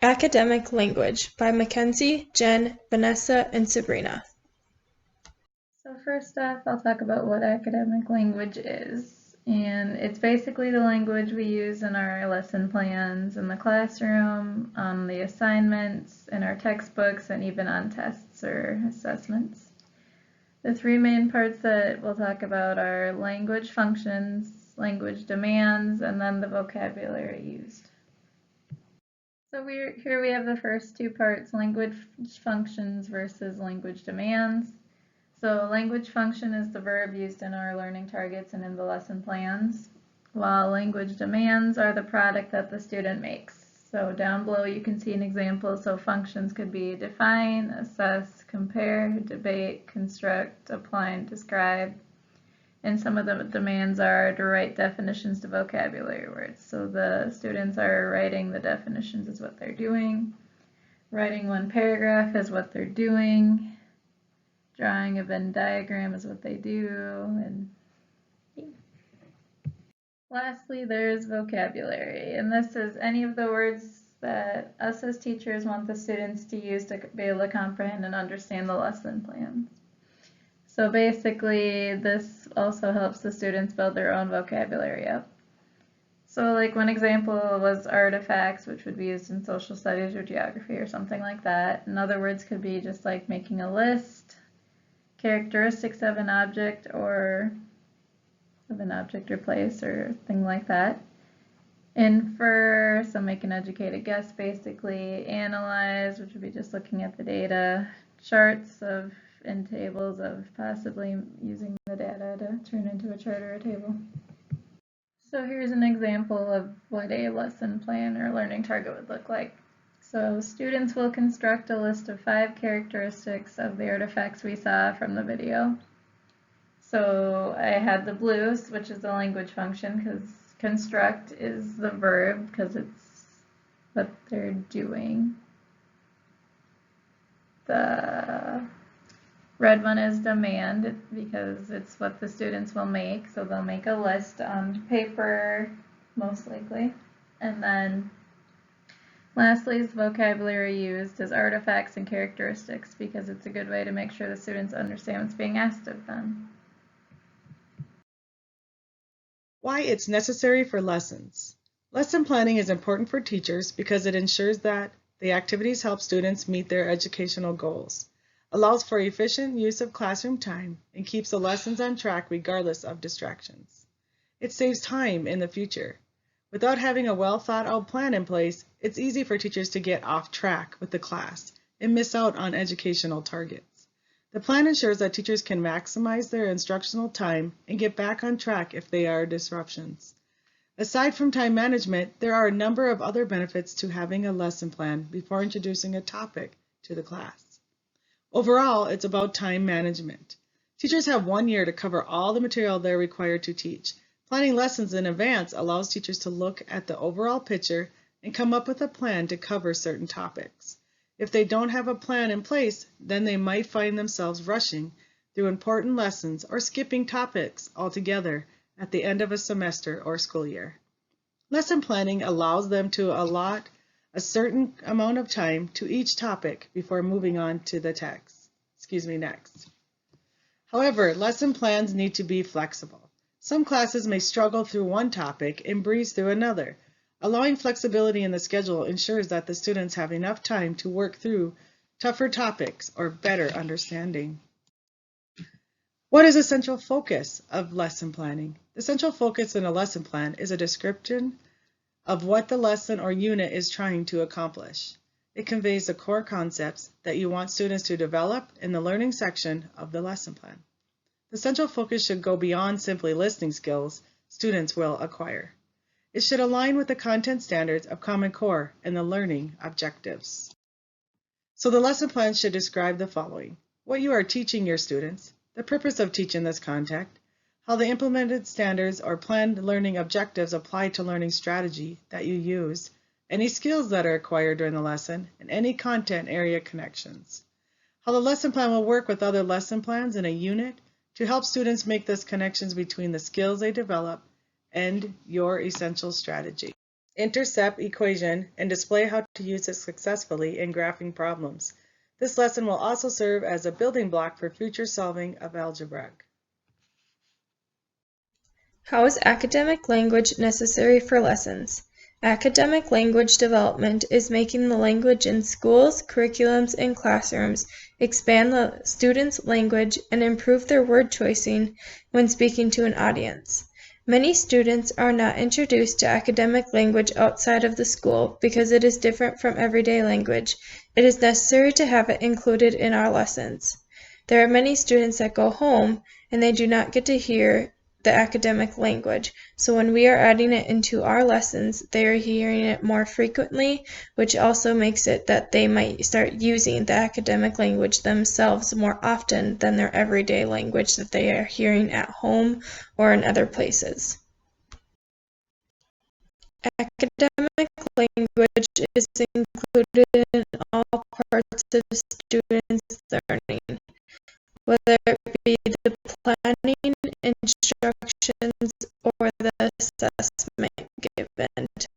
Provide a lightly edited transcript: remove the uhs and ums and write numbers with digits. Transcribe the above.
Academic Language by Mackenzie, Jen, Vanessa, and Sabrina. So first off, I'll talk about what academic language is. And it's basically the language we use in our lesson plans in the classroom, on the assignments, in our textbooks, and even on tests or assessments. The three main parts that we'll talk about are language functions, language demands, and then the vocabulary used. So here we have the first two parts, language functions versus language demands. So language function is the verb used in our learning targets and in the lesson plans, while language demands are the product that the student makes. So down below you can see an example. So functions could be define, assess, compare, debate, construct, apply, and describe. And some of the demands are to write definitions to vocabulary words. So the students are writing the definitions is what they're doing. Writing one paragraph is what they're doing. Drawing a Venn diagram is what they do. And lastly, there's vocabulary. And this is any of the words that us as teachers want the students to use to be able to comprehend and understand the lesson plans. So basically, this also helps the students build their own vocabulary up. So like one example was artifacts, which would be used in social studies or geography or something like that. In other words, could be just like making a list, characteristics of an object or place or thing like that. Infer, so make an educated guess basically. Analyze, which would be just looking at the data. Charts of and tables of possibly using the data to turn into a chart or a table. So here's an example of what a lesson plan or learning target would look like. So students will construct a list of 5 characteristics of the artifacts we saw from the video. So I had the blues, which is the language function, because construct is the verb, because it's what they're doing. The red one is demand, because it's what the students will make. So they'll make a list on paper, most likely. And then lastly is vocabulary used as artifacts and characteristics, because it's a good way to make sure the students understand what's being asked of them. Why it's necessary for lessons. Lesson planning is important for teachers because it ensures that the activities help students meet their educational goals, allows for efficient use of classroom time, and keeps the lessons on track regardless of distractions. It saves time in the future. Without having a well-thought-out plan in place, it's easy for teachers to get off track with the class and miss out on educational targets. The plan ensures that teachers can maximize their instructional time and get back on track if there are disruptions. Aside from time management, there are a number of other benefits to having a lesson plan before introducing a topic to the class. Overall, it's about time management. Teachers have 1 year to cover all the material they're required to teach. Planning lessons in advance allows teachers to look at the overall picture and come up with a plan to cover certain topics. If they don't have a plan in place, then they might find themselves rushing through important lessons or skipping topics altogether at the end of a semester or school year. Lesson planning allows them to allot a certain amount of time to each topic before moving on to the next. However, lesson plans need to be flexible. Some classes may struggle through one topic and breeze through another. Allowing flexibility in the schedule ensures that the students have enough time to work through tougher topics or better understanding. What is the central focus of lesson planning? The central focus in a lesson plan is a description of what the lesson or unit is trying to accomplish. It conveys the core concepts that you want students to develop in the learning section of the lesson plan. The central focus should go beyond simply listening skills students will acquire. It should align with the content standards of Common Core and the learning objectives. So the lesson plan should describe the following: what you are teaching your students, the purpose of teaching this content, how the implemented standards or planned learning objectives apply to learning strategy that you use, any skills that are acquired during the lesson, and any content area connections. How the lesson plan will work with other lesson plans in a unit to help students make those connections between the skills they develop and your essential strategy. intercept equation, and display how to use it successfully in graphing problems. This lesson will also serve as a building block for future solving of algebraic. How is academic language necessary for lessons? Academic language development is making the language in schools, curriculums, and classrooms expand the students' language and improve their word choosing when speaking to an audience. Many students are not introduced to academic language outside of the school because it is different from everyday language. It is necessary to have it included in our lessons. There are many students that go home and they do not get to hear the academic language, so when we are adding it into our lessons, they are hearing it more frequently, which also makes it that they might start using the academic language themselves more often than their everyday language that they are hearing at home or in other places. Academic language is included in all parts of students' learning, whether it be the planning, instructions, or the assessment given to